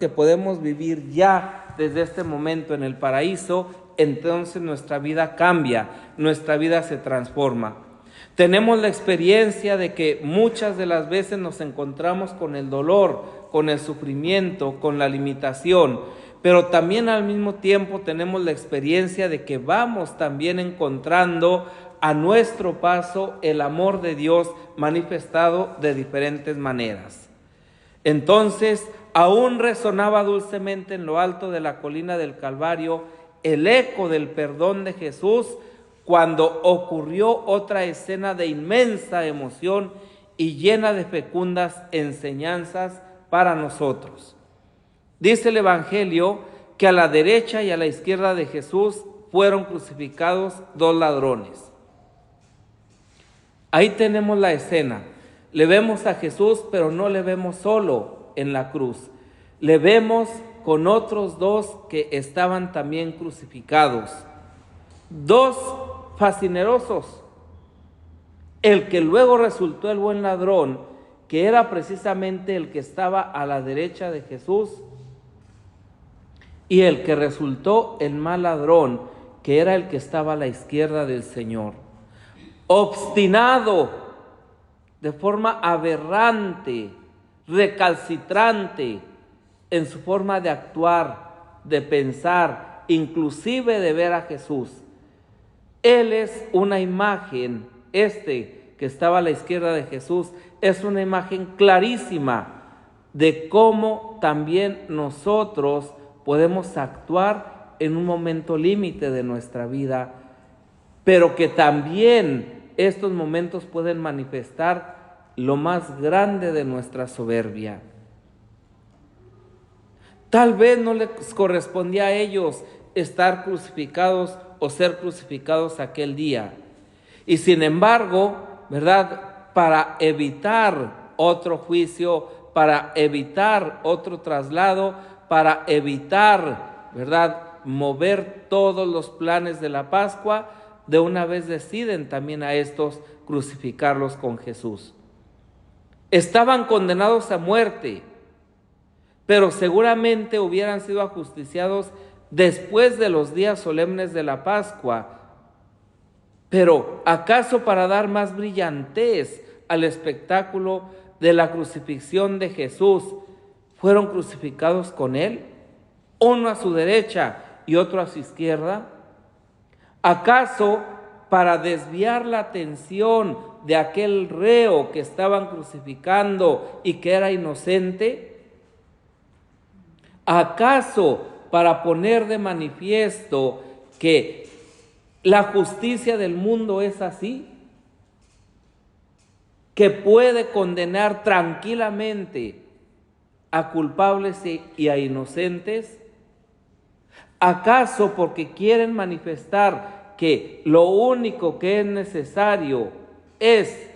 que podemos vivir ya desde este momento en el paraíso, entonces nuestra vida cambia, nuestra vida se transforma. Tenemos la experiencia de que muchas de las veces nos encontramos con el dolor, con el sufrimiento, con la limitación, pero también al mismo tiempo tenemos la experiencia de que vamos también encontrando a nuestro paso el amor de Dios manifestado de diferentes maneras. Entonces, aún resonaba dulcemente en lo alto de la colina del Calvario el eco del perdón de Jesús cuando ocurrió otra escena de inmensa emoción y llena de fecundas enseñanzas para nosotros. Dice el Evangelio que a la derecha y a la izquierda de Jesús fueron crucificados dos ladrones. Ahí tenemos la escena. Le vemos a Jesús, pero no le vemos solo en la cruz. Le vemos con otros dos que estaban también crucificados. Dos fascinerosos. El que luego resultó el buen ladrón, que era precisamente el que estaba a la derecha de Jesús, y el que resultó el mal ladrón, que era el que estaba a la izquierda del Señor. Obstinado, de forma aberrante, recalcitrante en su forma de actuar, de pensar, inclusive de ver a Jesús. Él es una imagen, que estaba a la izquierda de Jesús, es una imagen clarísima de cómo también nosotros podemos actuar en un momento límite de nuestra vida, pero que también estos momentos pueden manifestar lo más grande de nuestra soberbia. Tal vez no les correspondía a ellos estar crucificados o ser crucificados aquel día. Y sin embargo, ¿verdad? Para evitar otro juicio, para evitar otro traslado, para evitar, ¿verdad?, mover todos los planes de la Pascua, de una vez deciden también a estos crucificarlos con Jesús. Estaban condenados a muerte, pero seguramente hubieran sido ajusticiados después de los días solemnes de la Pascua. Pero ¿acaso para dar más brillantez al espectáculo de la crucifixión de Jesús, fueron crucificados con él? Uno a su derecha y otro a su izquierda. ¿Acaso para desviar la atención de aquel reo que estaban crucificando y que era inocente? ¿Acaso para poner de manifiesto que la justicia del mundo es así? Que puede condenar tranquilamente a culpables y a inocentes. ¿Acaso porque quieren manifestar que lo único que es necesario es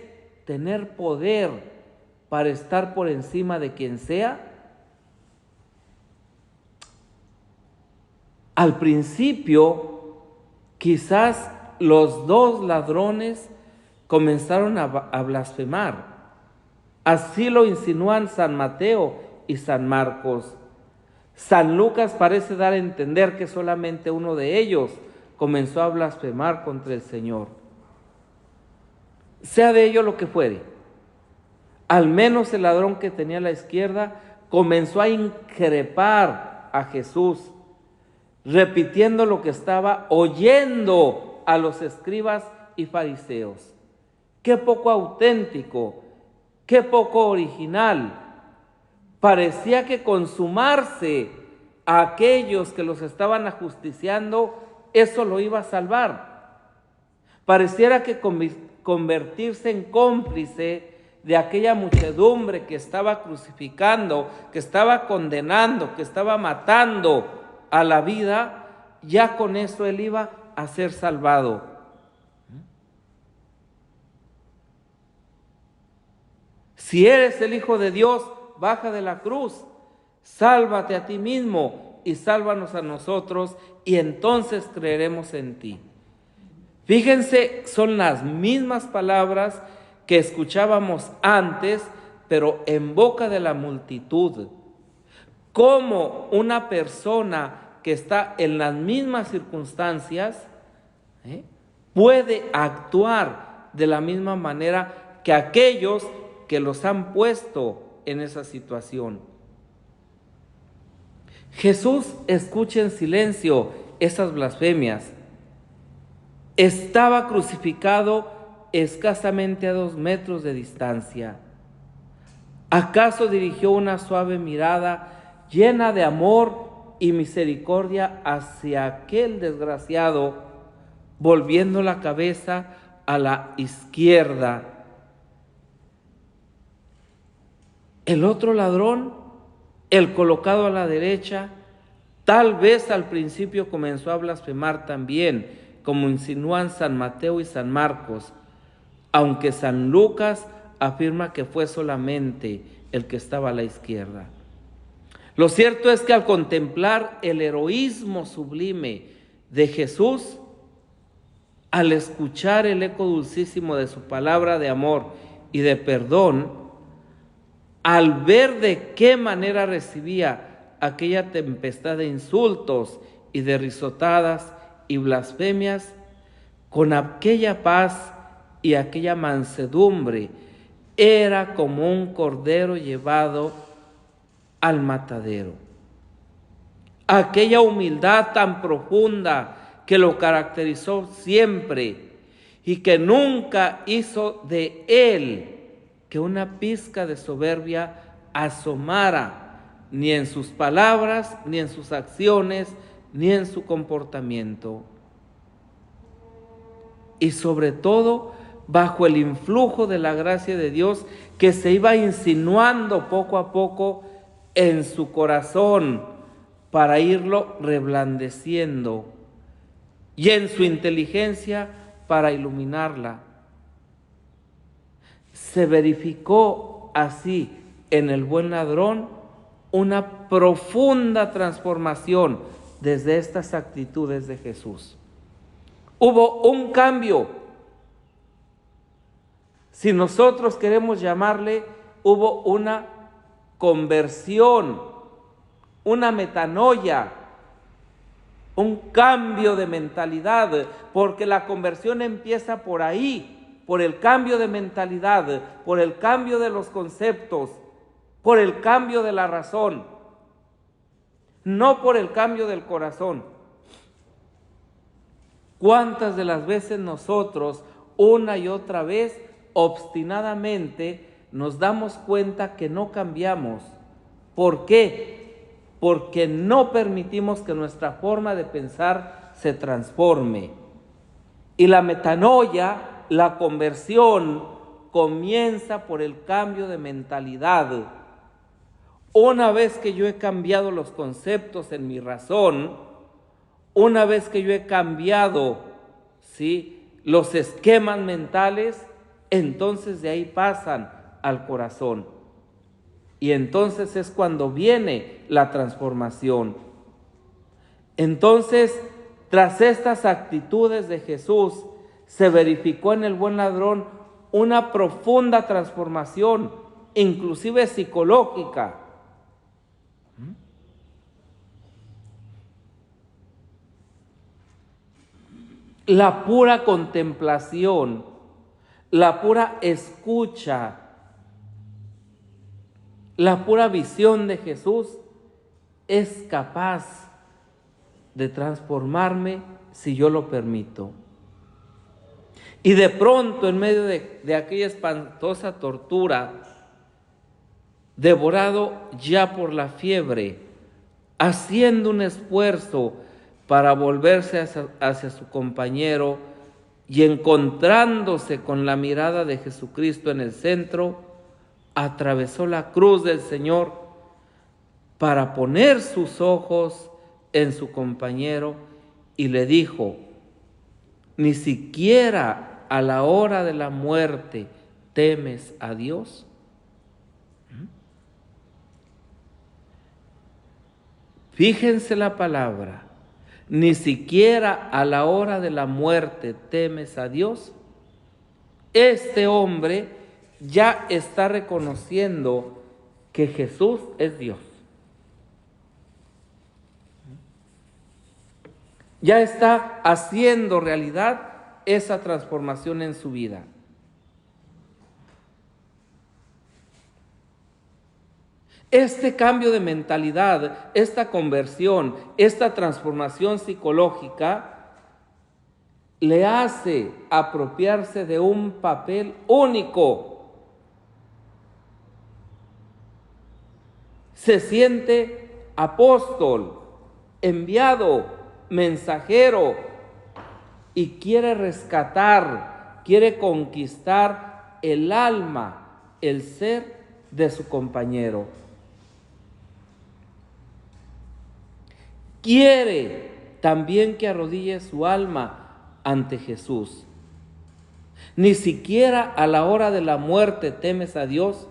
tener poder para estar por encima de quien sea? Al principio, quizás los dos ladrones comenzaron a blasfemar. Así lo insinúan San Mateo y San Marcos. San Lucas parece dar a entender que solamente uno de ellos comenzó a blasfemar contra el Señor. Sea de ello lo que fuere, al menos el ladrón que tenía a la izquierda comenzó a increpar a Jesús, repitiendo lo que estaba oyendo a los escribas y fariseos. Qué poco auténtico, qué poco original. Parecía que consumarse a aquellos que los estaban ajusticiando, eso lo iba a salvar. Pareciera que convertirse en cómplice de aquella muchedumbre que estaba crucificando, que estaba condenando, que estaba matando a la vida, ya con eso él iba a ser salvado. Si eres el Hijo de Dios, baja de la cruz, sálvate a ti mismo y sálvanos a nosotros, y entonces creeremos en ti. Fíjense, son las mismas palabras que escuchábamos antes, pero en boca de la multitud. cómo una persona que está en las mismas circunstancias puede actuar de la misma manera que aquellos que los han puesto en esa situación. Jesús escucha en silencio esas blasfemias. Estaba crucificado escasamente a 2 metros de distancia. ¿Acaso dirigió una suave mirada llena de amor y misericordia hacia aquel desgraciado, volviendo la cabeza a la izquierda? El otro ladrón, el colocado a la derecha, tal vez al principio comenzó a blasfemar también, como insinúan San Mateo y San Marcos, aunque San Lucas afirma que fue solamente el que estaba a la izquierda. Lo cierto es que al contemplar el heroísmo sublime de Jesús, al escuchar el eco dulcísimo de su palabra de amor y de perdón, al ver de qué manera recibía aquella tempestad de insultos y de risotadas y blasfemias, con aquella paz y aquella mansedumbre, era como un cordero llevado al matadero. Aquella humildad tan profunda que lo caracterizó siempre y que nunca hizo de él que una pizca de soberbia asomara, ni en sus palabras, ni en sus acciones, ni en su comportamiento. Y sobre todo, bajo el influjo de la gracia de Dios que se iba insinuando poco a poco en su corazón para irlo reblandeciendo, y en su inteligencia para iluminarla. Se verificó así en el buen ladrón una profunda transformación desde estas actitudes de Jesús. Hubo un cambio. Si nosotros queremos llamarle, hubo una conversión, una metanoia, un cambio de mentalidad, porque la conversión empieza por ahí, por el cambio de mentalidad, por el cambio de los conceptos, por el cambio de la razón, no por el cambio del corazón. ¿Cuántas de las veces nosotros, una y otra vez, obstinadamente nos damos cuenta que no cambiamos? ¿Por qué? Porque no permitimos que nuestra forma de pensar se transforme. Y la metanoia, la conversión, comienza por el cambio de mentalidad. Una vez que yo he cambiado los conceptos en mi razón, una vez que yo he cambiado, ¿sí?, los esquemas mentales, entonces de ahí pasan al corazón. Y entonces es cuando viene la transformación. Entonces, tras estas actitudes de Jesús, se verificó en el buen ladrón una profunda transformación, inclusive psicológica. La pura contemplación, la pura escucha, la pura visión de Jesús es capaz de transformarme si yo lo permito. Y de pronto, en medio de aquella espantosa tortura, devorado ya por la fiebre, haciendo un esfuerzo para volverse hacia su compañero y encontrándose con la mirada de Jesucristo en el centro, atravesó la cruz del Señor para poner sus ojos en su compañero y le dijo: ¿ni siquiera a la hora de la muerte temes a Dios? Fíjense la palabra, ni siquiera a la hora de la muerte temes a Dios. Este hombre ya está reconociendo que Jesús es Dios. Ya está haciendo realidad esa transformación en su vida. Este cambio de mentalidad, esta conversión, esta transformación psicológica le hace apropiarse de un papel único. Se siente apóstol, enviado, mensajero, y quiere rescatar, quiere conquistar el alma, el ser de su compañero. Quiere también que arrodille su alma ante Jesús. Ni siquiera a la hora de la muerte temes a Dios.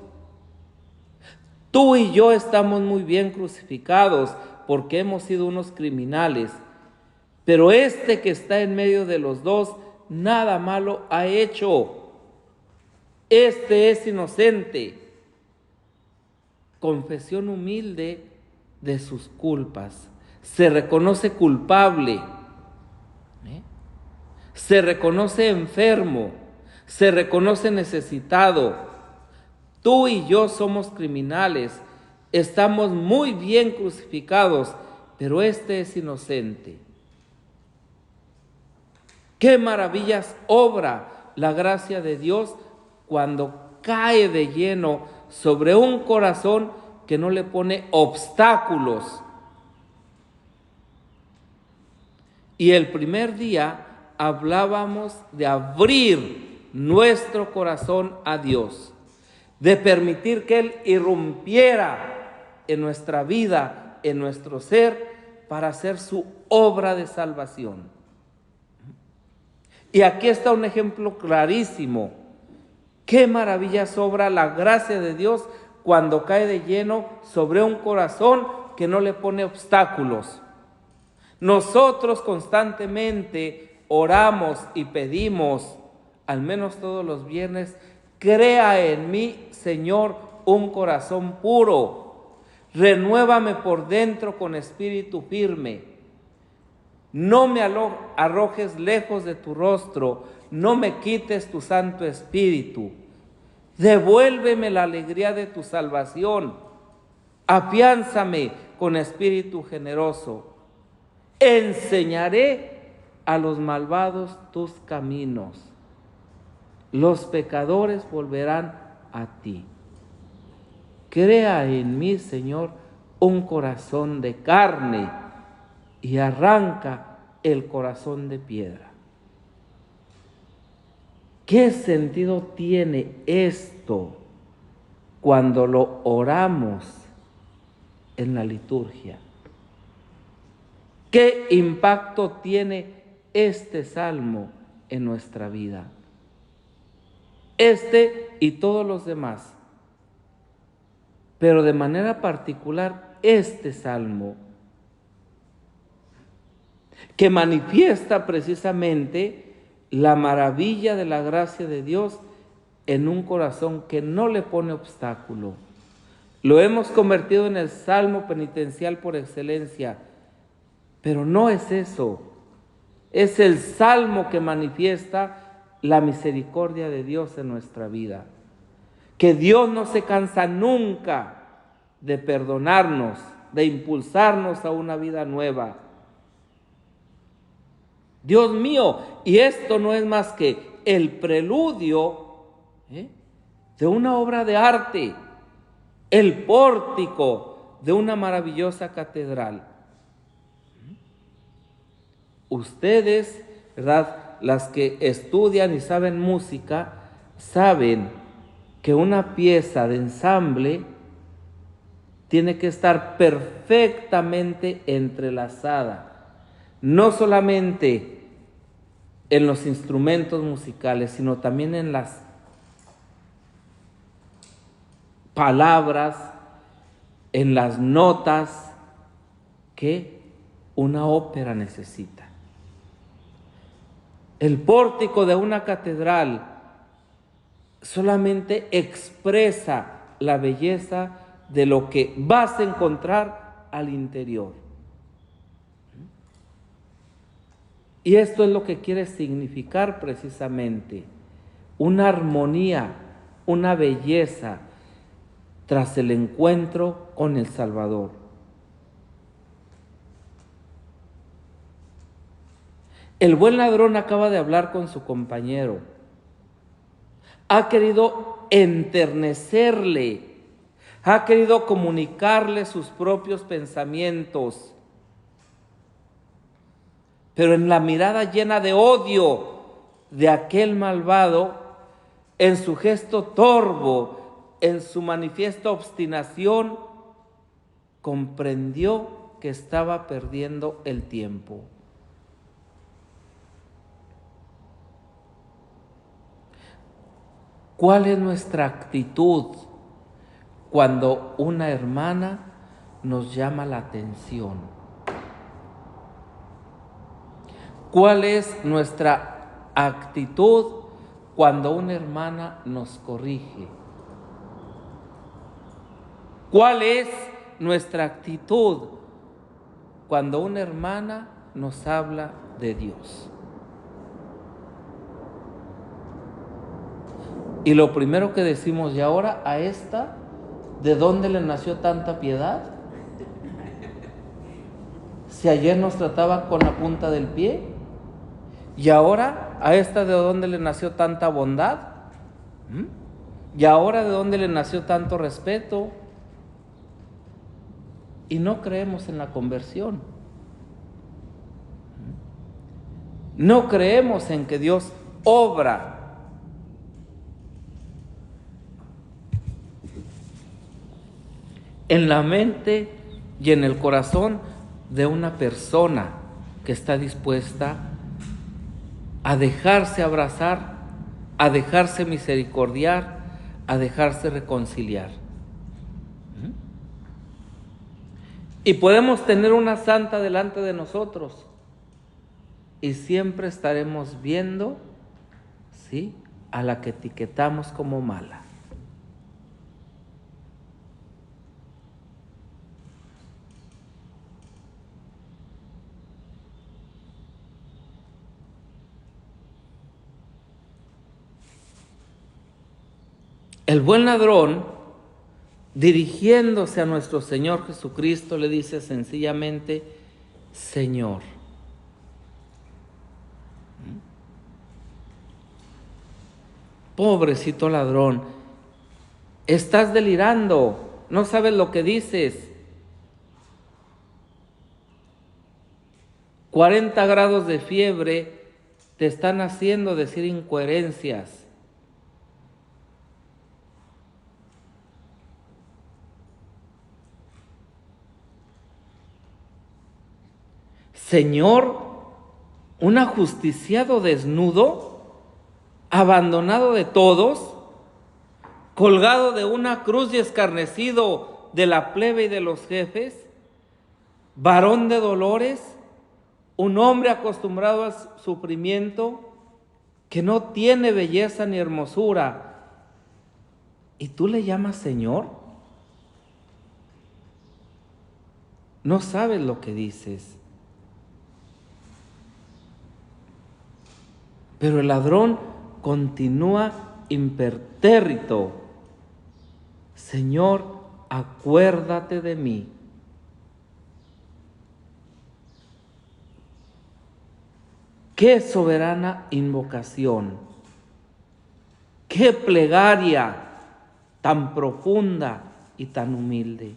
Tú y yo estamos muy bien crucificados porque hemos sido unos criminales, pero este que está en medio de los dos nada malo ha hecho. Este es inocente. Confesión humilde de sus culpas. Se reconoce culpable, se reconoce enfermo, se reconoce necesitado. Tú y yo somos criminales, estamos muy bien crucificados, pero este es inocente. Qué maravillas obra la gracia de Dios cuando cae de lleno sobre un corazón que no le pone obstáculos. Y el primer día hablábamos de abrir nuestro corazón a Dios, de permitir que Él irrumpiera en nuestra vida, en nuestro ser, para hacer su obra de salvación. Y aquí está un ejemplo clarísimo. Qué maravilla obra la gracia de Dios cuando cae de lleno sobre un corazón que no le pone obstáculos. Nosotros constantemente oramos y pedimos, al menos todos los viernes, crea en mí, Señor, un corazón puro. Renuévame por dentro con espíritu firme. No me arrojes lejos de tu rostro, no me quites tu Santo Espíritu. Devuélveme la alegría de tu salvación. Afiánzame con espíritu generoso. Enseñaré a los malvados tus caminos. Los pecadores volverán a ti. Crea en mí, Señor, un corazón de carne y arranca el corazón de piedra. ¿Qué sentido tiene esto cuando lo oramos en la liturgia? ¿Qué impacto tiene este salmo en nuestra vida? Este y todos los demás. Pero de manera particular este salmo, que manifiesta precisamente la maravilla de la gracia de Dios en un corazón que no le pone obstáculo. Lo hemos convertido en el salmo penitencial por excelencia, pero no es eso. Es el salmo que manifiesta la misericordia de Dios en nuestra vida. Que Dios no se cansa nunca de perdonarnos, de impulsarnos a una vida nueva. Dios mío, y esto no es más que el preludio de una obra de arte, el pórtico de una maravillosa catedral. Ustedes, ¿verdad?, las que estudian y saben música, saben que una pieza de ensamble tiene que estar perfectamente entrelazada, no solamente en los instrumentos musicales, sino también en las palabras, en las notas que una ópera necesita. El pórtico de una catedral solamente expresa la belleza de lo que vas a encontrar al interior. Y esto es lo que quiere significar precisamente una armonía, una belleza tras el encuentro con el Salvador. El buen ladrón acaba de hablar con su compañero. Ha querido enternecerle, ha querido comunicarle sus propios pensamientos. Pero en la mirada llena de odio de aquel malvado, en su gesto torvo, en su manifiesta obstinación, comprendió que estaba perdiendo el tiempo. ¿Cuál es nuestra actitud cuando una hermana nos llama la atención? ¿Cuál es nuestra actitud cuando una hermana nos corrige? ¿Cuál es nuestra actitud cuando una hermana nos habla de Dios? Y lo primero que decimos, ¿y ahora a esta de dónde le nació tanta piedad? Si ayer nos trataba con la punta del pie, ¿y ahora a esta de dónde le nació tanta bondad? ¿Y ahora de dónde le nació tanto respeto? Y no creemos en la conversión. No creemos en que Dios obra en la mente y en el corazón de una persona que está dispuesta a dejarse abrazar, a dejarse misericordiar, a dejarse reconciliar. Y podemos tener una santa delante de nosotros y siempre estaremos viendo, ¿sí?, a la que etiquetamos como mala. El buen ladrón, dirigiéndose a nuestro Señor Jesucristo, le dice sencillamente, Señor. Pobrecito ladrón, estás delirando, no sabes lo que dices. 40 grados de fiebre te están haciendo decir incoherencias. Señor, un ajusticiado desnudo, abandonado de todos, colgado de una cruz y escarnecido de la plebe y de los jefes, varón de dolores, un hombre acostumbrado al sufrimiento, que no tiene belleza ni hermosura, ¿y tú le llamas Señor? No sabes lo que dices. Pero el ladrón continúa impertérrito. Señor, acuérdate de mí. Qué soberana invocación, qué plegaria tan profunda y tan humilde.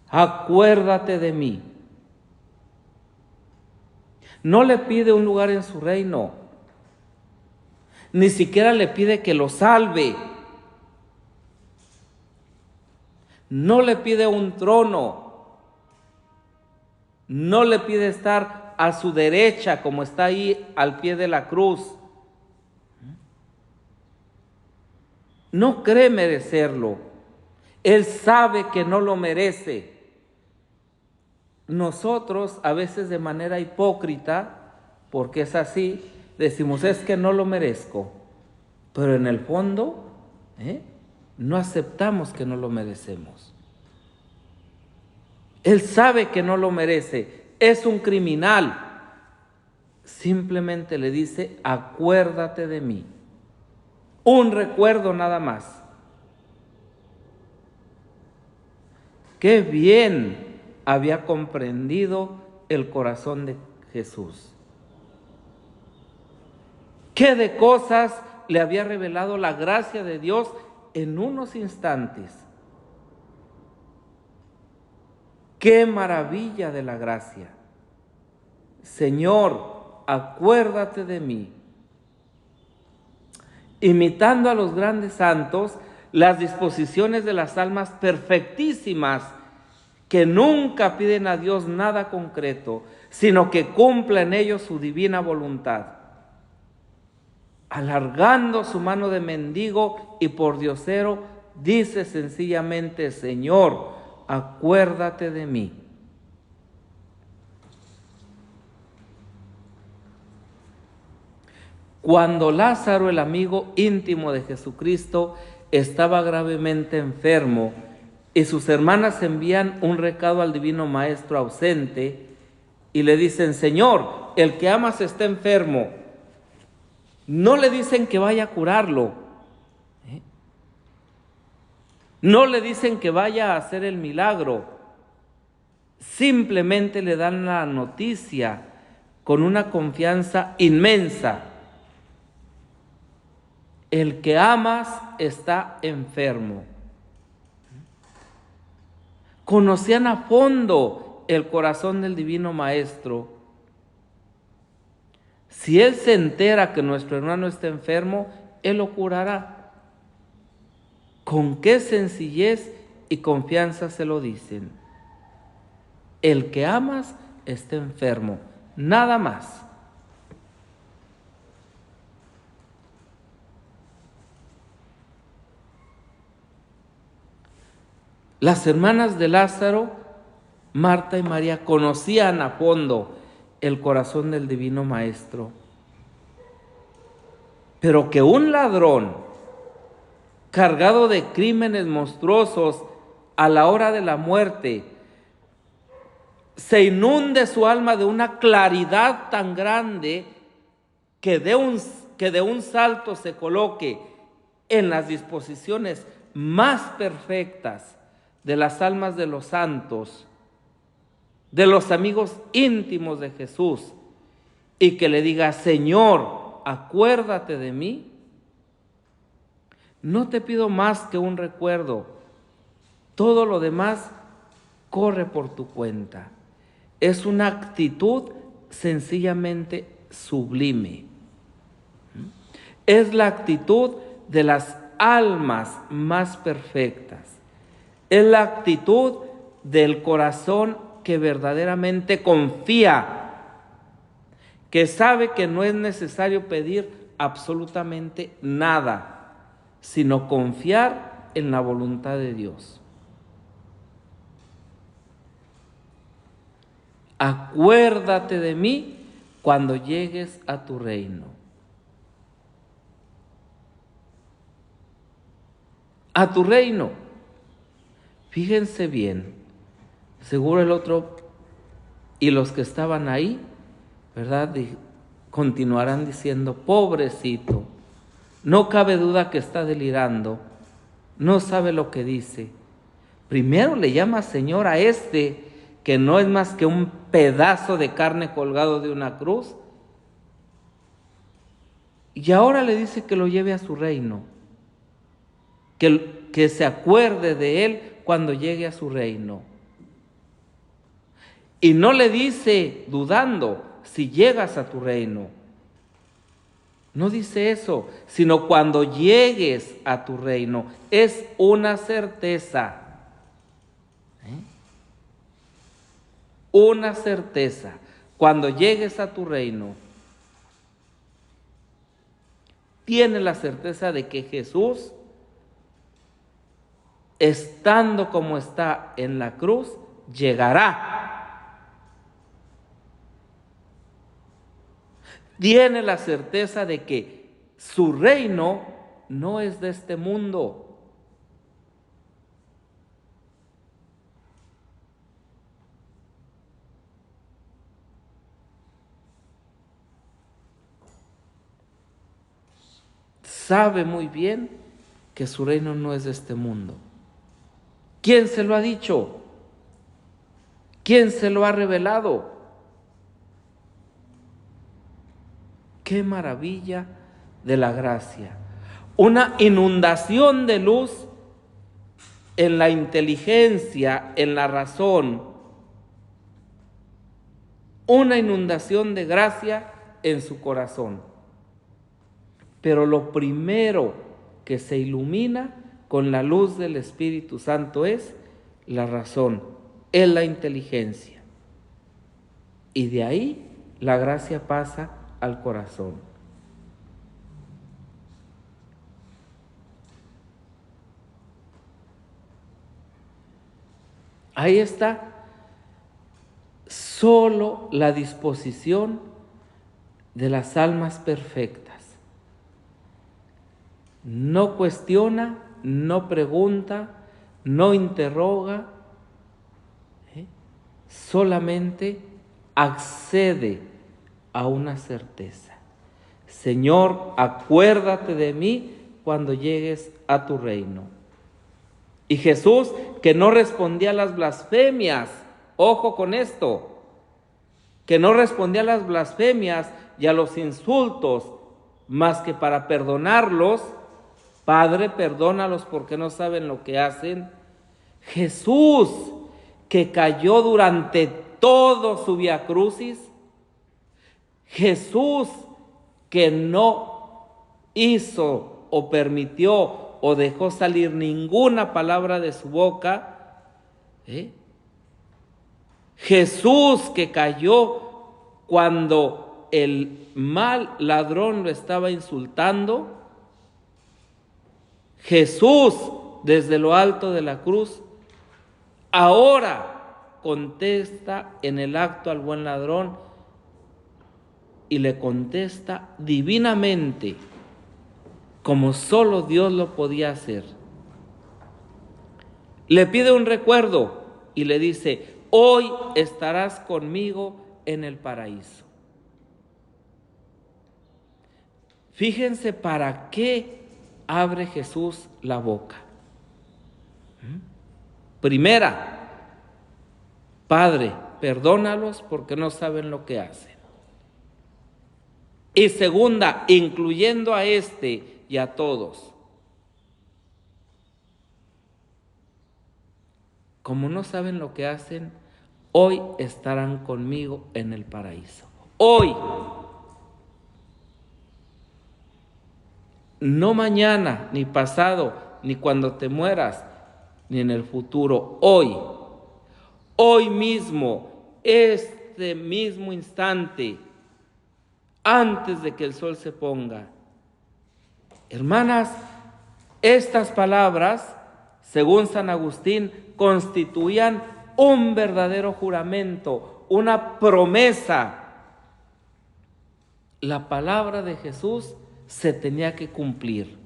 Acuérdate de mí. No le pide un lugar en su reino, ni siquiera le pide que lo salve. No le pide un trono, no le pide estar a su derecha como está ahí al pie de la cruz. No cree merecerlo. Él sabe que no lo merece. Nosotros a veces de manera hipócrita, porque es así, decimos es que no lo merezco, pero en el fondo no aceptamos que no lo merecemos. Él sabe que no lo merece, es un criminal, simplemente le dice, acuérdate de mí. Un recuerdo nada más. Qué bien había comprendido el corazón de Jesús. Qué de cosas le había revelado la gracia de Dios en unos instantes. Qué maravilla de la gracia. Señor, acuérdate de mí. Imitando a los grandes santos, las disposiciones de las almas perfectísimas que nunca piden a Dios nada concreto, sino que cumpla en ellos su divina voluntad. Alargando su mano de mendigo y pordiosero, dice sencillamente, Señor, acuérdate de mí. Cuando Lázaro, el amigo íntimo de Jesucristo, estaba gravemente enfermo y sus hermanas envían un recado al divino maestro ausente y le dicen, Señor, el que amas está enfermo. No le dicen que vaya a curarlo. No le dicen que vaya a hacer el milagro. Simplemente le dan la noticia con una confianza inmensa. El que amas está enfermo. Conocían a fondo el corazón del divino maestro. Si él se entera que nuestro hermano está enfermo, él lo curará. Con qué sencillez y confianza se lo dicen. El que amas está enfermo, nada más. Las hermanas de Lázaro, Marta y María, conocían a fondo el corazón del divino maestro. Pero que un ladrón cargado de crímenes monstruosos a la hora de la muerte se inunde su alma de una claridad tan grande que de un salto se coloque en las disposiciones más perfectas de las almas de los santos, de los amigos íntimos de Jesús, y que le diga, Señor, acuérdate de mí. No te pido más que un recuerdo, todo lo demás corre por tu cuenta. Es una actitud sencillamente sublime. Es la actitud de las almas más perfectas. Es la actitud del corazón que verdaderamente confía, que sabe que no es necesario pedir absolutamente nada, sino confiar en la voluntad de Dios. Acuérdate de mí cuando llegues a tu reino. A tu reino. Fíjense bien, seguro el otro y los que estaban ahí, ¿verdad? Continuarán diciendo, pobrecito, no cabe duda que está delirando, no sabe lo que dice. Primero le llama Señor a este, que no es más que un pedazo de carne colgado de una cruz, y ahora le dice que lo lleve a su reino, que se acuerde de él cuando llegue a su reino. Y no le dice dudando, si llegas a tu reino. No dice eso, sino cuando llegues a tu reino. Es una certeza. Una certeza. Cuando llegues a tu reino, tienes la certeza de que Jesús, estando como está en la cruz, llegará. Tiene la certeza de que su reino no es de este mundo. sabe muy bien que su reino no es de este mundo. ¿Quién se lo ha dicho? ¿Quién se lo ha revelado? ¡Qué maravilla de la gracia! Una inundación de luz en la inteligencia, en la razón. Una inundación de gracia en su corazón. Pero lo primero que se ilumina con la luz del Espíritu Santo es la razón, es la inteligencia. Y de ahí la gracia pasa al corazón. Ahí está solo la disposición de las almas perfectas. No cuestiona, no pregunta, no interroga, solamente accede a una certeza. Señor, acuérdate de mí cuando llegues a tu reino. Y Jesús, que no respondía a las blasfemias, ojo con esto, que no respondía a las blasfemias y a los insultos, más que para perdonarlos. Padre, perdónalos porque no saben lo que hacen. Jesús, que cayó durante todo su Vía Crucis. Jesús, que no hizo o permitió o dejó salir ninguna palabra de su boca. Jesús, que cayó cuando el mal ladrón lo estaba insultando. Jesús, desde lo alto de la cruz, ahora contesta en el acto al buen ladrón y le contesta divinamente, como solo Dios lo podía hacer. Le pide un recuerdo y le dice: hoy estarás conmigo en el paraíso. Fíjense para qué abre Jesús la boca. Primera, Padre, perdónalos porque no saben lo que hacen. Y segunda, incluyendo a este y a todos. Como no saben lo que hacen, hoy estarán conmigo en el paraíso. Hoy. No mañana, ni pasado, ni cuando te mueras, ni en el futuro. Hoy. Hoy mismo, este mismo instante, antes de que el sol se ponga. Hermanas, estas palabras, según San Agustín, constituían un verdadero juramento, una promesa. La palabra de Jesús se tenía que cumplir.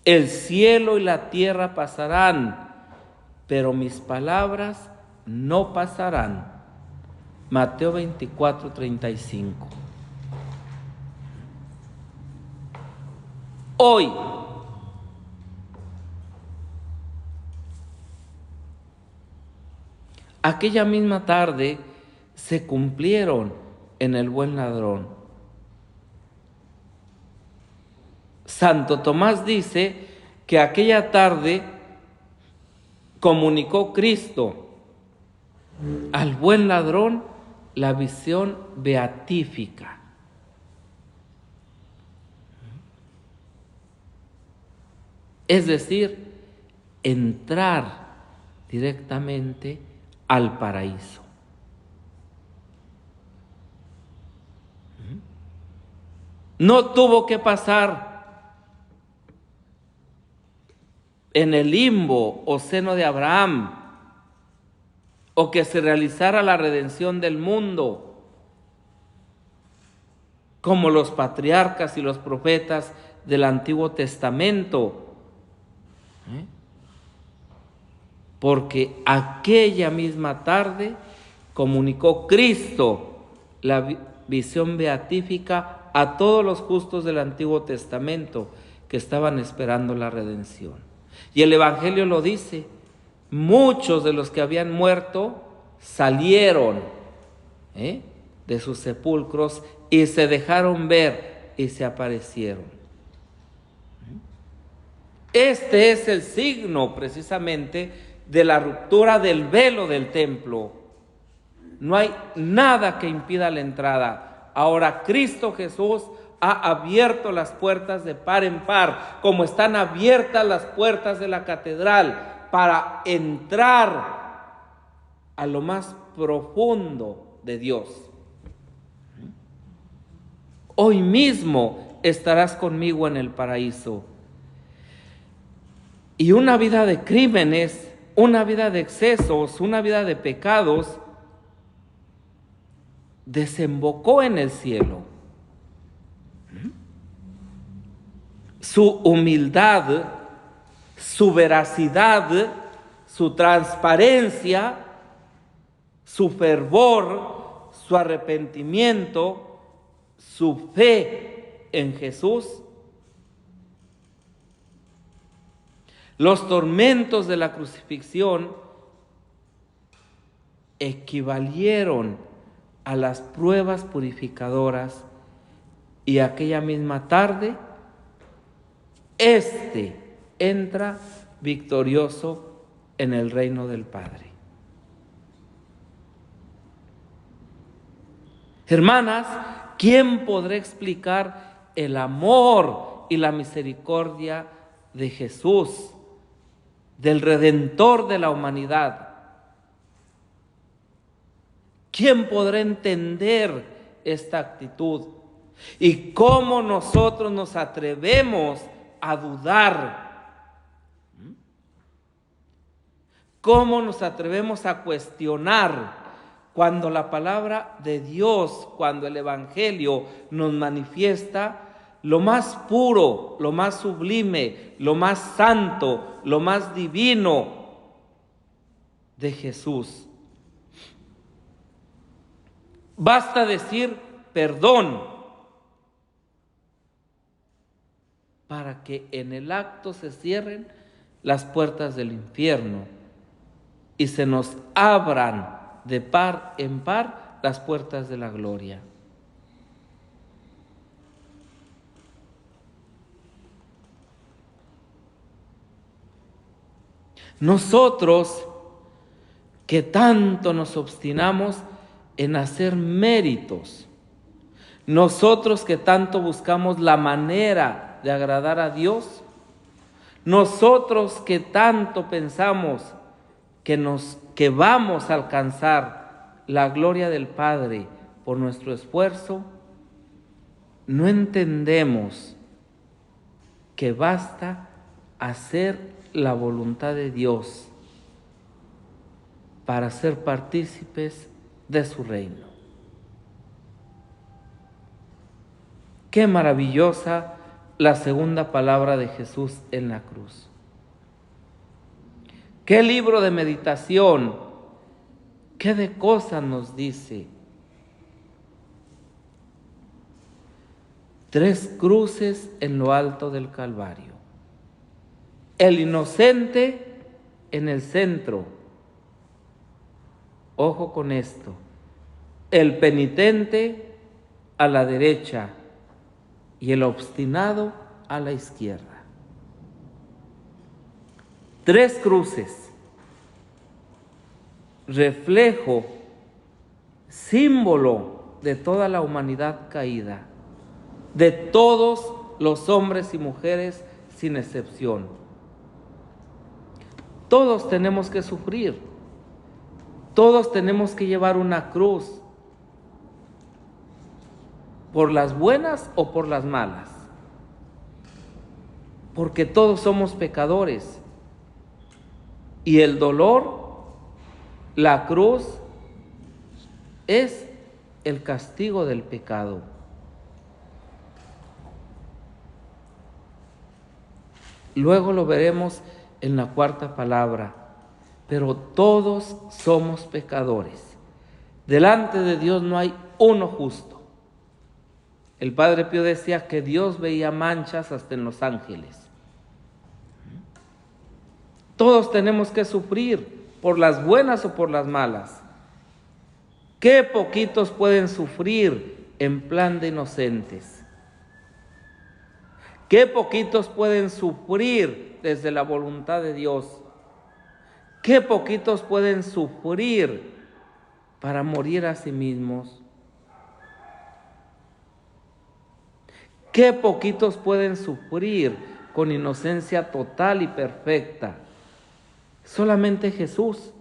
El cielo y la tierra pasarán, pero mis palabras no pasarán. Mateo 24:35. Hoy, aquella misma tarde, se cumplieron en el buen ladrón. Santo Tomás dice que aquella tarde comunicó Cristo al buen ladrón la visión beatífica. Es decir, entrar directamente al paraíso. No tuvo que pasar en el limbo o seno de Abraham, o que se realizara la redención del mundo, como los patriarcas y los profetas del Antiguo Testamento, porque aquella misma tarde comunicó Cristo la visión beatífica a todos los justos del Antiguo Testamento que estaban esperando la redención. Y el Evangelio lo dice, muchos de los que habían muerto salieron de sus sepulcros y se dejaron ver y se aparecieron. Este es el signo precisamente de la ruptura del velo del templo. No hay nada que impida la entrada. Ahora Cristo Jesús ha abierto las puertas de par en par, como están abiertas las puertas de la catedral, para entrar a lo más profundo de Dios. Hoy mismo estarás conmigo en el paraíso. Y una vida de crímenes, una vida de excesos, una vida de pecados, desembocó en el cielo. Su humildad, su veracidad, su transparencia, su fervor, su arrepentimiento, su fe en Jesús, los tormentos de la crucifixión equivalieron a las pruebas purificadoras, y aquella misma tarde entra victorioso en el reino del Padre. Hermanas, ¿quién podrá explicar el amor y la misericordia de Jesús, del Redentor de la humanidad? ¿Quién podrá entender esta actitud? ¿Y cómo nosotros nos atrevemos a dudar? ¿Cómo nos atrevemos a cuestionar cuando la palabra de Dios, cuando el Evangelio nos manifiesta lo más puro, lo más sublime, lo más santo, lo más divino de Jesús? Basta decir perdón para que en el acto se cierren las puertas del infierno y se nos abran de par en par las puertas de la gloria. Nosotros que tanto nos obstinamos en hacer méritos, nosotros que tanto buscamos la manera de agradar a Dios, nosotros que tanto pensamos que vamos a alcanzar la gloria del Padre por nuestro esfuerzo, no entendemos que basta hacer la voluntad de Dios para ser partícipes de su reino. Qué maravillosa la segunda palabra de Jesús en la cruz. Qué libro de meditación, qué de cosas nos dice. 3 cruces en lo alto del Calvario. El inocente en el centro. Ojo con esto. El penitente a la derecha y el obstinado a la izquierda. 3 cruces. Reflejo, símbolo de toda la humanidad caída, de todos los hombres y mujeres sin excepción. Todos tenemos que sufrir, todos tenemos que llevar una cruz, por las buenas o por las malas, porque todos somos pecadores, y el dolor, la cruz, es el castigo del pecado. Luego lo veremos en la 4ª palabra, pero todos somos pecadores. Delante de Dios no hay uno justo. El Padre Pío decía que Dios veía manchas hasta en los ángeles. Todos tenemos que sufrir, por las buenas o por las malas. Qué poquitos pueden sufrir en plan de inocentes. Qué poquitos pueden sufrir desde la voluntad de Dios. Qué poquitos pueden sufrir para morir a sí mismos. Qué poquitos pueden sufrir con inocencia total y perfecta. Solamente Jesús.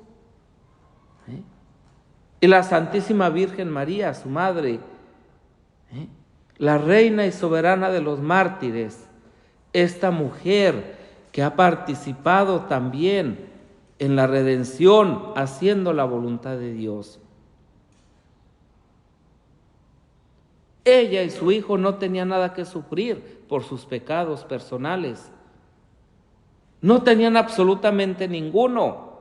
Y la Santísima Virgen María, su madre, la reina y soberana de los mártires, esta mujer que ha participado también en la redención, haciendo la voluntad de Dios. Ella y su hijo no tenían nada que sufrir por sus pecados personales. No tenían absolutamente ninguno.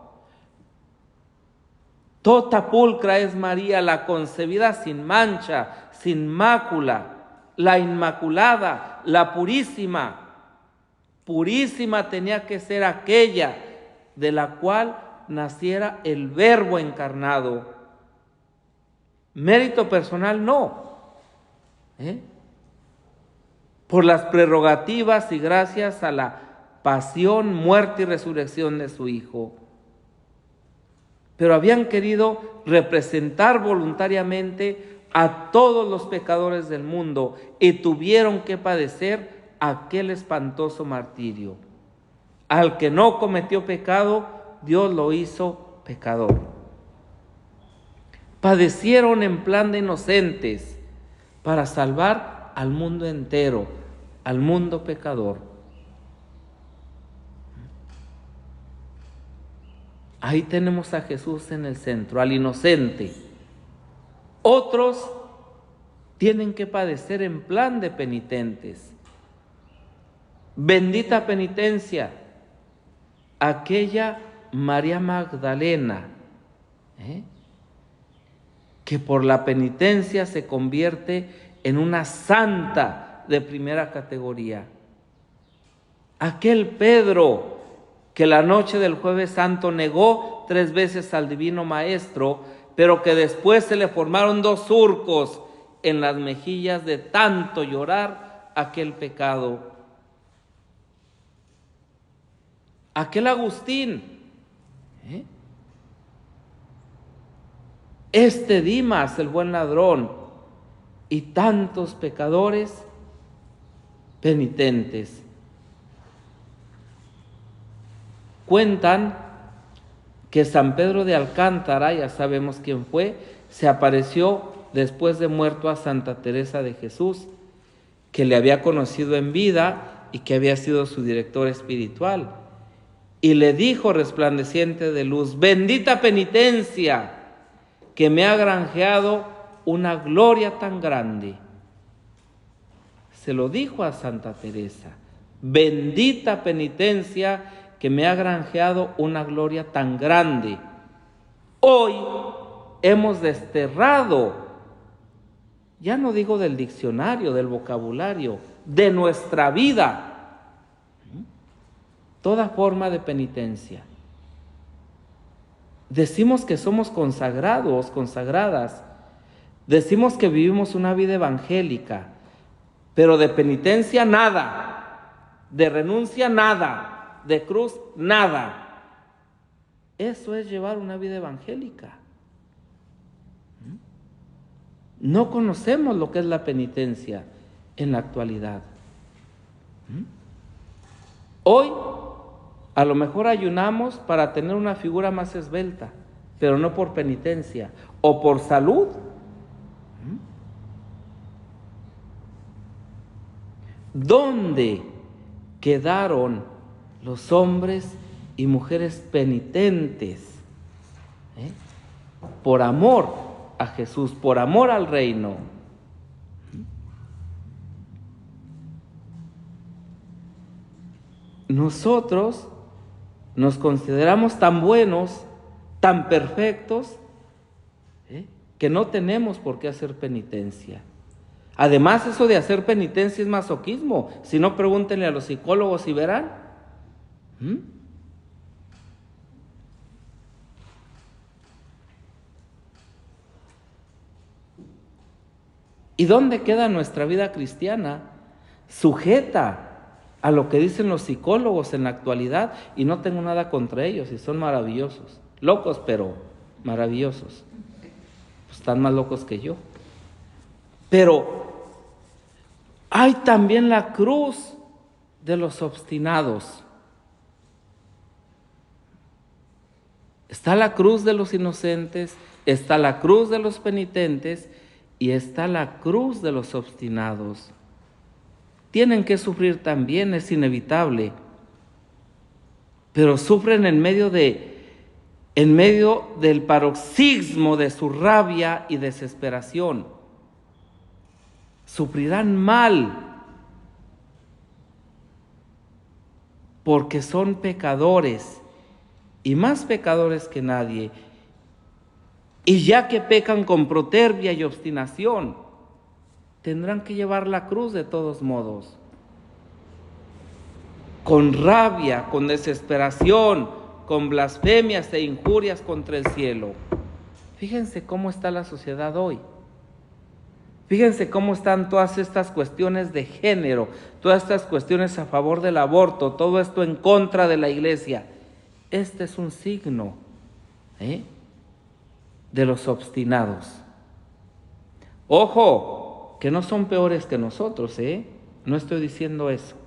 Tota pulcra es María, la concebida sin mancha, sin mácula, la inmaculada, la purísima. Purísima tenía que ser aquella de la cual naciera el Verbo encarnado. Mérito personal no. Por las prerrogativas y gracias a la pasión, muerte y resurrección de su Hijo. Pero habían querido representar voluntariamente a todos los pecadores del mundo y tuvieron que padecer aquel espantoso martirio. Al que no cometió pecado, Dios lo hizo pecador. Padecieron en plan de inocentes para salvar al mundo entero, al mundo pecador. Ahí tenemos a Jesús en el centro, al inocente. Otros tienen que padecer en plan de penitentes. Bendita penitencia, aquella María Magdalena, que por la penitencia se convierte en una santa de primera categoría. Aquel Pedro que la noche del Jueves Santo negó 3 veces al Divino Maestro, pero que después se le formaron 2 surcos en las mejillas de tanto llorar aquel pecado. Aquel Agustín, este Dimas, el buen ladrón, y tantos pecadores penitentes. Cuentan que San Pedro de Alcántara, ya sabemos quién fue, se apareció después de muerto a Santa Teresa de Jesús, que le había conocido en vida y que había sido su director espiritual. Y le dijo, resplandeciente de luz: bendita penitencia, que me ha granjeado una gloria tan grande. Se lo dijo a Santa Teresa: bendita penitencia, que me ha granjeado una gloria tan grande. Hoy hemos desterrado, ya no digo del diccionario, del vocabulario, de nuestra vida, toda forma de penitencia. Decimos que somos consagrados, consagradas. Decimos que vivimos una vida evangélica, pero de penitencia nada, de renuncia nada, de cruz nada. Eso es llevar una vida evangélica. No conocemos lo que es la penitencia en la actualidad. Hoy a lo mejor ayunamos para tener una figura más esbelta, pero no por penitencia o por salud. ¿Dónde quedaron los hombres y mujeres penitentes? Por amor a Jesús, por amor al reino. Nosotros nos consideramos tan buenos, tan perfectos, que no tenemos por qué hacer penitencia. Además, eso de hacer penitencia es masoquismo. Si no, pregúntenle a los psicólogos y verán. ¿Y dónde queda nuestra vida cristiana? Sujeta a lo que dicen los psicólogos en la actualidad, y no tengo nada contra ellos, y son maravillosos. Locos, pero maravillosos. Pues están más locos que yo. Pero hay también la cruz de los obstinados. Está la cruz de los inocentes, está la cruz de los penitentes y está la cruz de los obstinados. Tienen que sufrir también, es inevitable, pero sufren en medio del paroxismo de su rabia y desesperación. Sufrirán mal porque son pecadores y más pecadores que nadie. Y ya que pecan con protervia y obstinación, tendrán que llevar la cruz de todos modos. Con rabia, con desesperación, con blasfemias e injurias contra el cielo. Fíjense cómo está la sociedad hoy. Fíjense cómo están todas estas cuestiones de género, todas estas cuestiones a favor del aborto, todo esto en contra de la iglesia. Este es un signo de los obstinados. Ojo, que no son peores que nosotros, no estoy diciendo eso.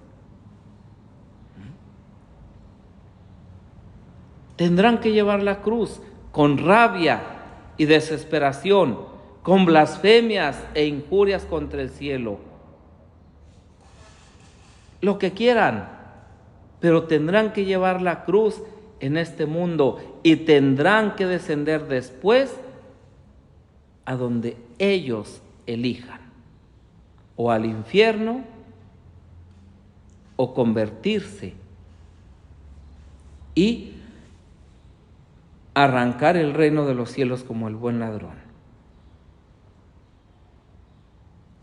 Tendrán que llevar la cruz con rabia y desesperación, con blasfemias e injurias contra el cielo. Lo que quieran, pero tendrán que llevar la cruz en este mundo y tendrán que descender después a donde ellos elijan, o al infierno o convertirse y arrancar el reino de los cielos como el buen ladrón.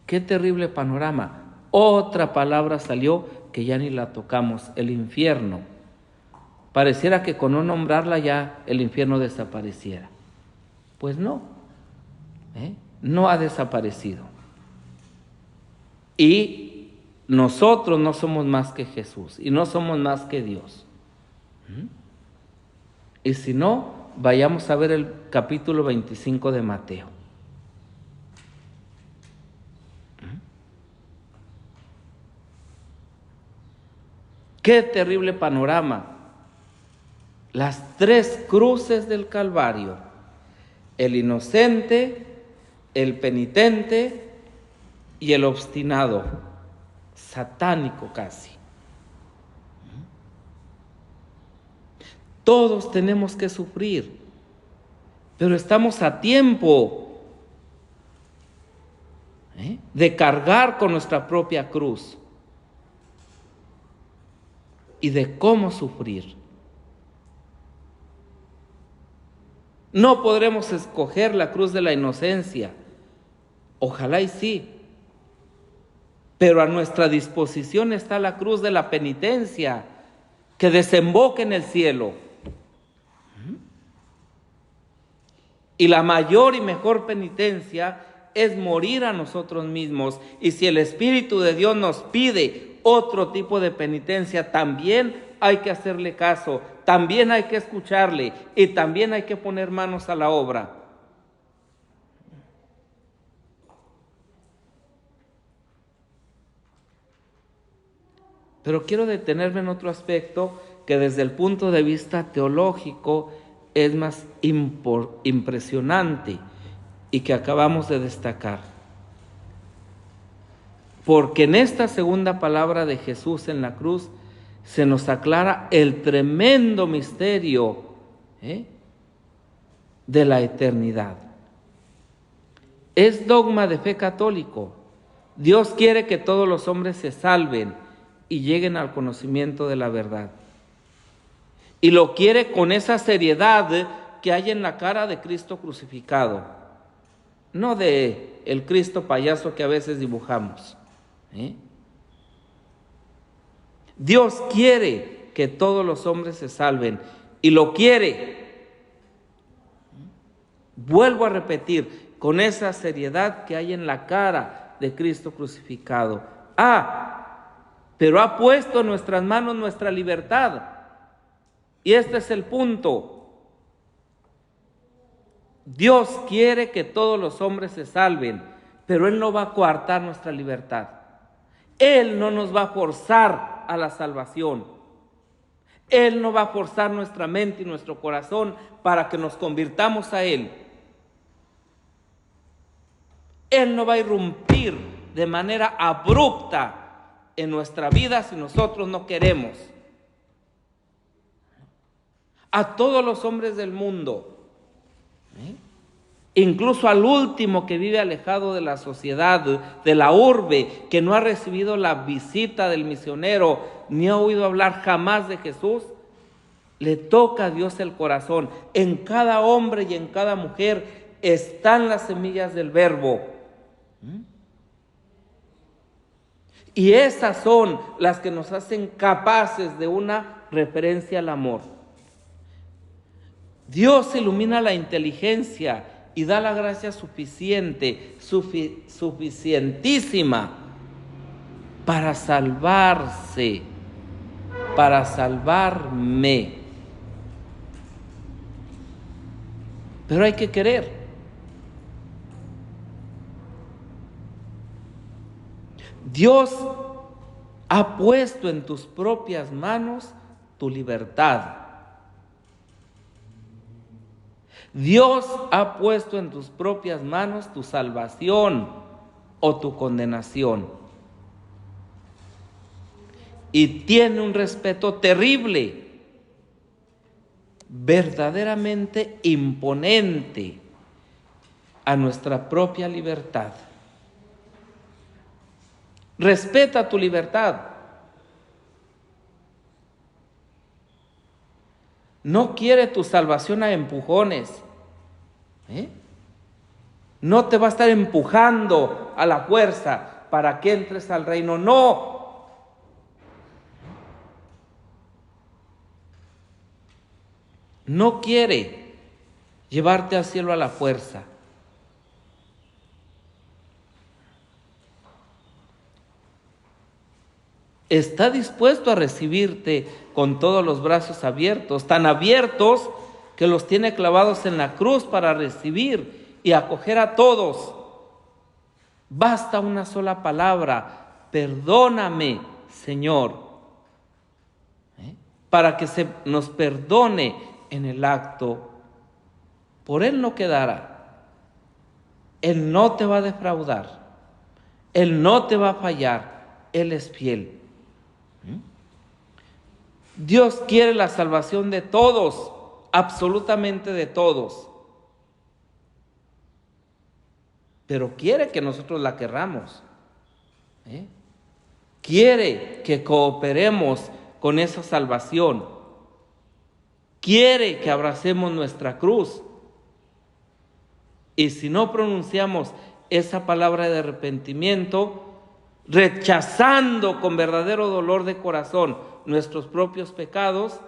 Qué terrible panorama. Otra palabra salió que ya ni la tocamos, el infierno. Pareciera que con no nombrarla ya el infierno desapareciera. Pues no, no ha desaparecido. Y nosotros no somos más que Jesús y no somos más que Dios. Y si no, vayamos a ver el capítulo 25 de Mateo. Qué terrible panorama. Las tres cruces del Calvario: el inocente, el penitente y el obstinado, satánico casi. Todos tenemos que sufrir, pero estamos a tiempo de cargar con nuestra propia cruz y de cómo sufrir. No podremos escoger la cruz de la inocencia, ojalá y sí, pero a nuestra disposición está la cruz de la penitencia que desemboca en el cielo. Y la mayor y mejor penitencia es morir a nosotros mismos. Y si el Espíritu de Dios nos pide otro tipo de penitencia, también hay que hacerle caso, también hay que escucharle y también hay que poner manos a la obra. Pero quiero detenerme en otro aspecto que desde el punto de vista teológico es más impresionante y que acabamos de destacar. Porque en esta segunda palabra de Jesús en la cruz se nos aclara el tremendo misterio de la eternidad. Es dogma de fe católico. Dios quiere que todos los hombres se salven y lleguen al conocimiento de la verdad. Y lo quiere con esa seriedad que hay en la cara de Cristo crucificado. No de el Cristo payaso que a veces dibujamos. Dios quiere que todos los hombres se salven y lo quiere. Vuelvo a repetir, con esa seriedad que hay en la cara de Cristo crucificado. Pero ha puesto en nuestras manos nuestra libertad. Y este es el punto. Dios quiere que todos los hombres se salven, pero Él no va a coartar nuestra libertad. Él no nos va a forzar a la salvación. Él no va a forzar nuestra mente y nuestro corazón para que nos convirtamos a Él. Él no va a irrumpir de manera abrupta en nuestra vida si nosotros no queremos. A todos los hombres del mundo, incluso al último que vive alejado de la sociedad, de la urbe, que no ha recibido la visita del misionero, ni ha oído hablar jamás de Jesús, le toca a Dios el corazón. En cada hombre y en cada mujer están las semillas del verbo. Y esas son las que nos hacen capaces de una referencia al amor. Dios ilumina la inteligencia y da la gracia suficiente, suficientísima para salvarse, para salvarme. Pero hay que querer. Dios ha puesto en tus propias manos tu libertad. Dios ha puesto en tus propias manos tu salvación o tu condenación. Y tiene un respeto terrible, verdaderamente imponente a nuestra propia libertad. Respeta tu libertad. No quiere tu salvación a empujones. No te va a estar empujando a la fuerza para que entres al reino. No. No quiere llevarte al cielo a la fuerza. Está dispuesto a recibirte con todos los brazos abiertos, tan abiertos que los tiene clavados en la cruz para recibir y acoger a todos. Basta una sola palabra: perdóname, Señor, para que se nos perdone en el acto. Por Él no quedará. Él no te va a defraudar. Él no te va a fallar. Él es fiel. Dios quiere la salvación de todos, absolutamente de todos. Pero quiere que nosotros la querramos. Quiere que cooperemos con esa salvación. Quiere que abracemos nuestra cruz. Y si no pronunciamos esa palabra de arrepentimiento, rechazando con verdadero dolor de corazón nuestros propios pecados,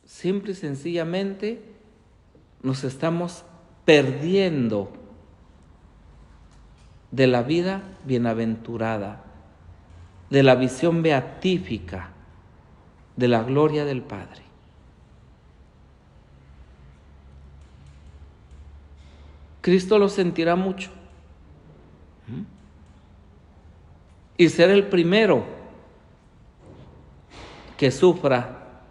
simple y sencillamente nos estamos perdiendo de la vida bienaventurada, de la visión beatífica, de la gloria del Padre. Cristo lo sentirá mucho. Y será el primero que sufra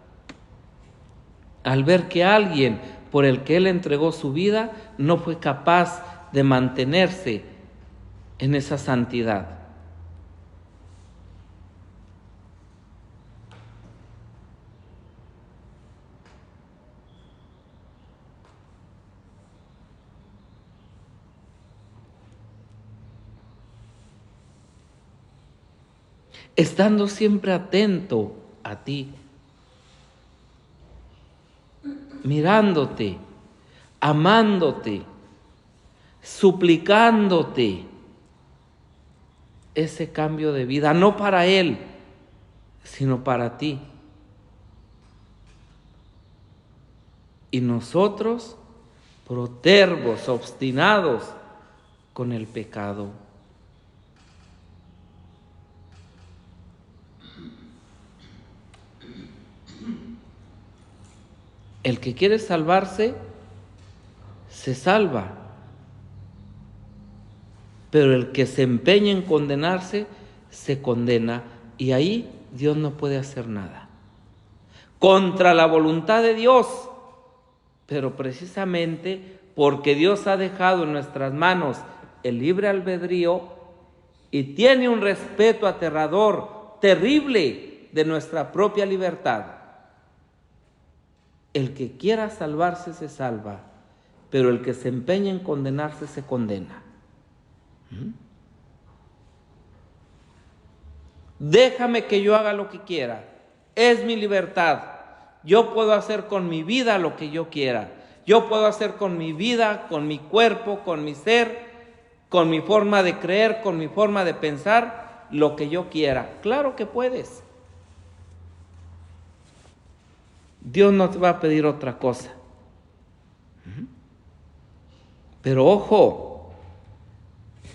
al ver que alguien por el que Él entregó su vida no fue capaz de mantenerse en esa santidad. Estando siempre atento a ti, mirándote, amándote, suplicándote ese cambio de vida, no para Él, sino para ti. Y nosotros, protervos, obstinados con el pecado. El que quiere salvarse, se salva. Pero el que se empeña en condenarse, se condena. Y ahí Dios no puede hacer nada. Contra la voluntad de Dios. Pero precisamente porque Dios ha dejado en nuestras manos el libre albedrío y tiene un respeto aterrador, terrible, de nuestra propia libertad. El que quiera salvarse se salva, pero el que se empeña en condenarse se condena. Déjame que yo haga lo que quiera. Es mi libertad. Yo puedo hacer con mi vida lo que yo quiera. Yo puedo hacer con mi vida, con mi cuerpo, con mi ser, con mi forma de creer, con mi forma de pensar, lo que yo quiera. Claro que puedes. Dios no te va a pedir otra cosa. Pero ojo,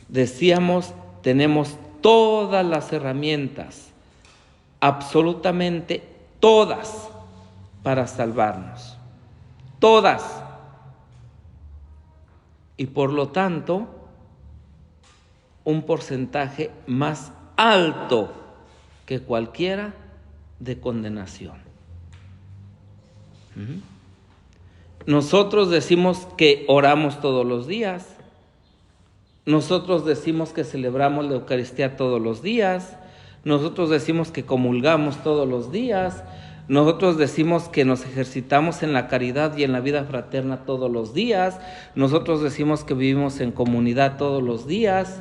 decíamos, tenemos todas las herramientas, absolutamente todas, para salvarnos. Todas. Y por lo tanto, un porcentaje más alto que cualquiera de condenación. Nosotros decimos que oramos todos los días. Nosotros decimos que celebramos la Eucaristía todos los días. Nosotros decimos que comulgamos todos los días. Nosotros decimos que nos ejercitamos en la caridad y en la vida fraterna todos los días. Nosotros decimos que vivimos en comunidad todos los días.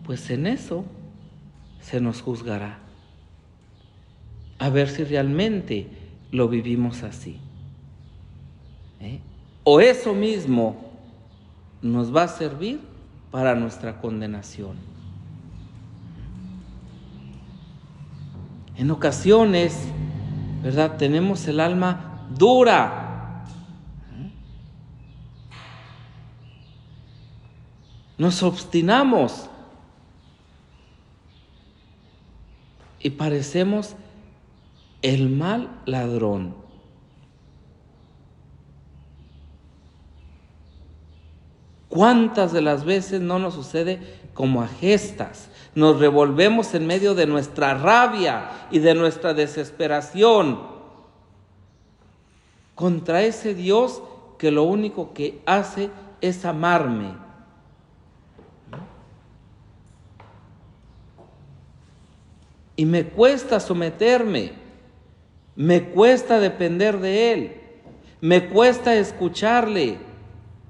Pues en eso se nos juzgará. A ver si realmente lo vivimos así. O eso mismo nos va a servir para nuestra condenación. En ocasiones, ¿verdad?, tenemos el alma dura. Nos obstinamos y parecemos el mal ladrón. ¿Cuántas de las veces no nos sucede como a gestas? Nos revolvemos en medio de nuestra rabia y de nuestra desesperación contra ese Dios que lo único que hace es amarme. Y me cuesta someterme. Me cuesta depender de Él, me cuesta escucharle,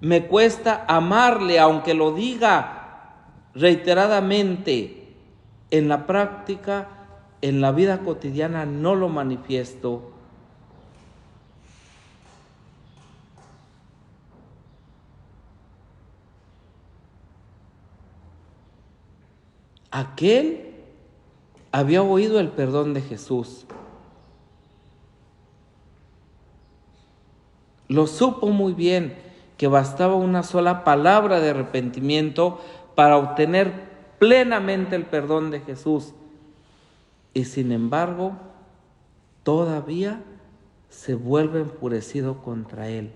me cuesta amarle, aunque lo diga reiteradamente. En la práctica, en la vida cotidiana, no lo manifiesto. Aquel había oído el perdón de Jesús. Lo supo muy bien, que bastaba una sola palabra de arrepentimiento para obtener plenamente el perdón de Jesús. Y sin embargo, todavía se vuelve enfurecido contra Él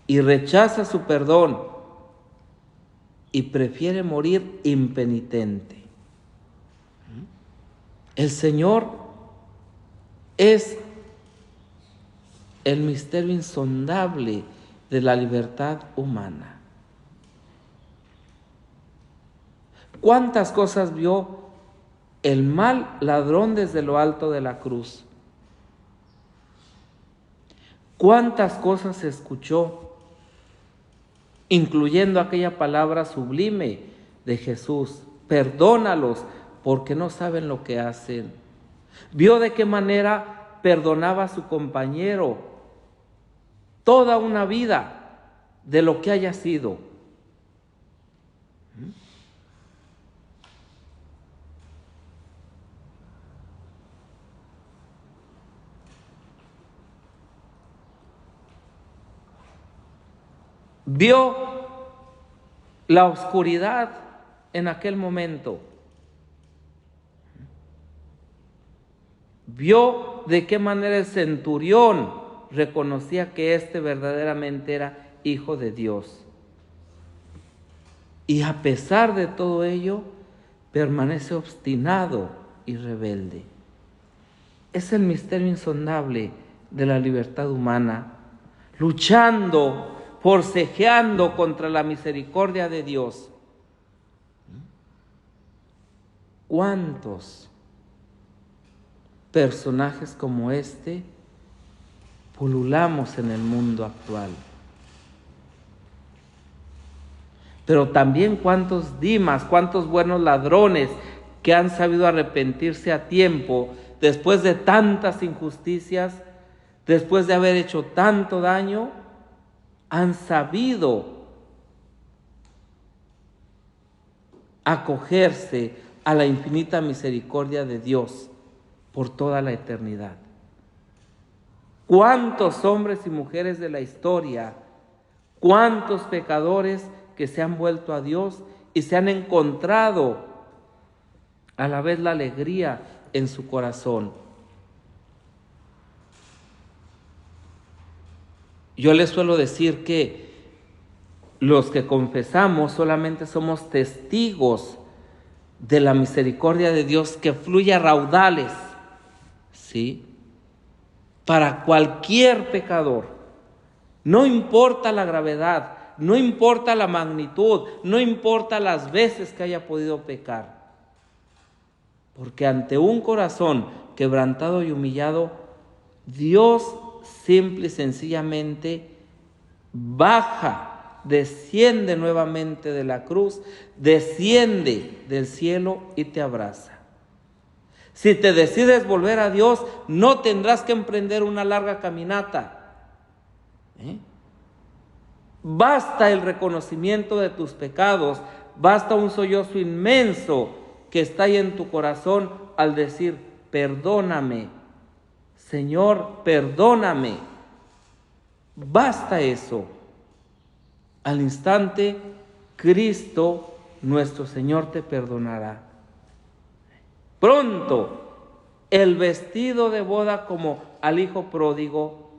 y rechaza su perdón y prefiere morir impenitente. El Señor es el misterio insondable de la libertad humana. ¿Cuántas cosas vio el mal ladrón desde lo alto de la cruz? ¿Cuántas cosas escuchó, incluyendo aquella palabra sublime de Jesús? Perdónalos porque no saben lo que hacen. Vio de qué manera perdonaba a su compañero toda una vida de lo que haya sido. Vio la oscuridad en aquel momento. Vio de qué manera el centurión reconocía que éste verdaderamente era hijo de Dios. Y a pesar de todo ello, permanece obstinado y rebelde. Es el misterio insondable de la libertad humana, luchando, forcejeando contra la misericordia de Dios. ¿Cuántos personajes como este pululamos en el mundo actual? Pero también cuántos Dimas, cuántos buenos ladrones que han sabido arrepentirse a tiempo después de tantas injusticias, después de haber hecho tanto daño, han sabido acogerse a la infinita misericordia de Dios por toda la eternidad. ¿Cuántos hombres y mujeres de la historia, cuántos pecadores que se han vuelto a Dios y se han encontrado a la vez la alegría en su corazón? Yo les suelo decir que los que confesamos solamente somos testigos de la misericordia de Dios que fluye a raudales, ¿sí?, para cualquier pecador. No importa la gravedad, no importa la magnitud, no importa las veces que haya podido pecar. Porque ante un corazón quebrantado y humillado, Dios simple y sencillamente baja, desciende nuevamente de la cruz, desciende del cielo y te abraza. Si te decides volver a Dios, no tendrás que emprender una larga caminata. Basta el reconocimiento de tus pecados, basta un sollozo inmenso que está ahí en tu corazón al decir: perdóname, Señor, perdóname. Basta eso. Al instante, Cristo, nuestro Señor, te perdonará. Pronto, el vestido de boda como al hijo pródigo.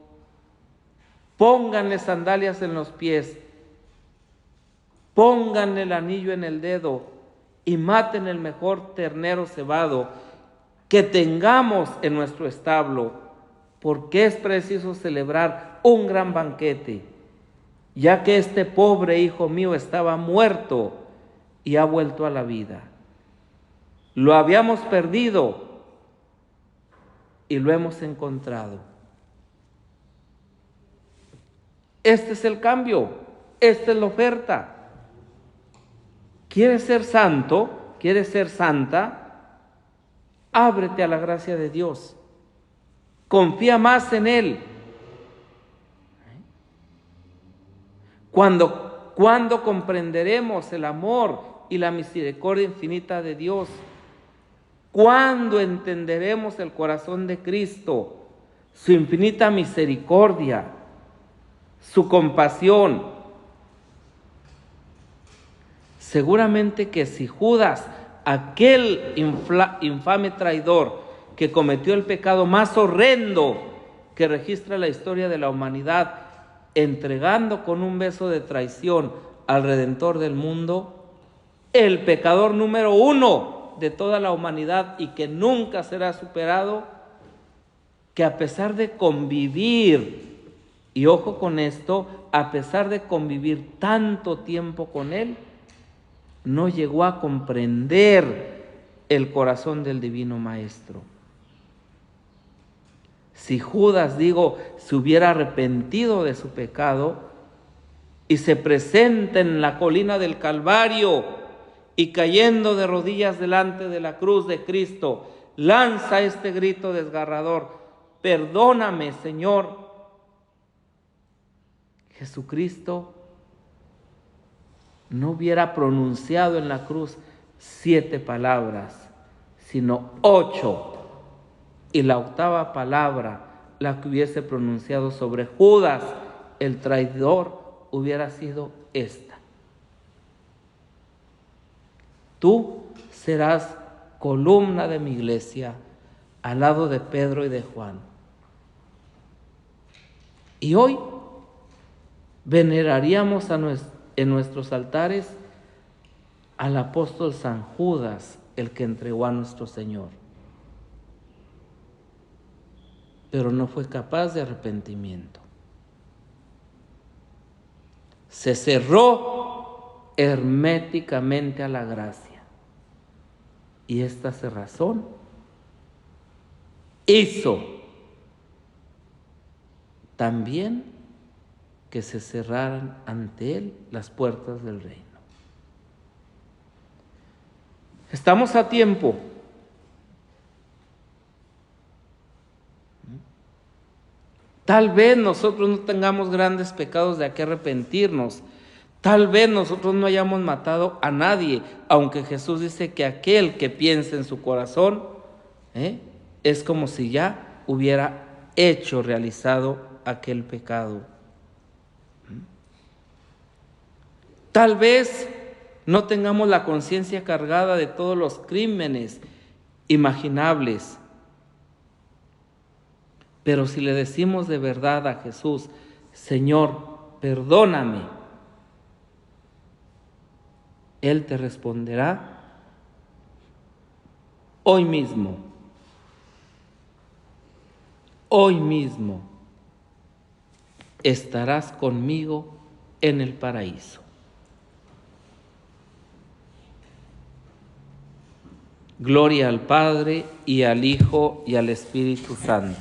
Pónganle sandalias en los pies, pónganle el anillo en el dedo y maten el mejor ternero cebado que tengamos en nuestro establo, porque es preciso celebrar un gran banquete, ya que este pobre hijo mío estaba muerto y ha vuelto a la vida. Lo habíamos perdido y lo hemos encontrado. Este es el cambio, esta es la oferta. ¿Quieres ser santo? ¿Quieres ser santa? Ábrete a la gracia de Dios. Confía más en Él. Cuando comprenderemos el amor y la misericordia infinita de Dios, cuando entenderemos el corazón de Cristo, su infinita misericordia, su compasión, seguramente que si Judas, aquel infame traidor que cometió el pecado más horrendo que registra la historia de la humanidad, entregando con un beso de traición al Redentor del mundo, el pecador número 1 de toda la humanidad y que nunca será superado, que a pesar de convivir, y ojo con esto, a pesar de convivir tanto tiempo con Él, no llegó a comprender el corazón del Divino Maestro. Si Judas, se hubiera arrepentido de su pecado y se presenta en la colina del Calvario y cayendo de rodillas delante de la cruz de Cristo, lanza este grito desgarrador: perdóname, Señor. Jesucristo no hubiera pronunciado en la cruz 7 palabras, sino 8. Y la 8ª palabra, la que hubiese pronunciado sobre Judas, el traidor, hubiera sido esta: tú serás columna de mi iglesia al lado de Pedro y de Juan. Y hoy veneraríamos en nuestros altares al apóstol San Judas, el que entregó a nuestro Señor. Pero no fue capaz de arrepentimiento. Se cerró herméticamente a la gracia. Y esta cerrazón hizo también que se cerraran ante él las puertas del reino. Estamos a tiempo. Tal vez nosotros no tengamos grandes pecados de a qué arrepentirnos. Tal vez nosotros no hayamos matado a nadie, aunque Jesús dice que aquel que piensa en su corazón es como si ya hubiera realizado aquel pecado. Tal vez no tengamos la conciencia cargada de todos los crímenes imaginables. Pero si le decimos de verdad a Jesús: Señor, perdóname, Él te responderá: hoy mismo estarás conmigo en el paraíso. Gloria al Padre, y al Hijo, y al Espíritu Santo.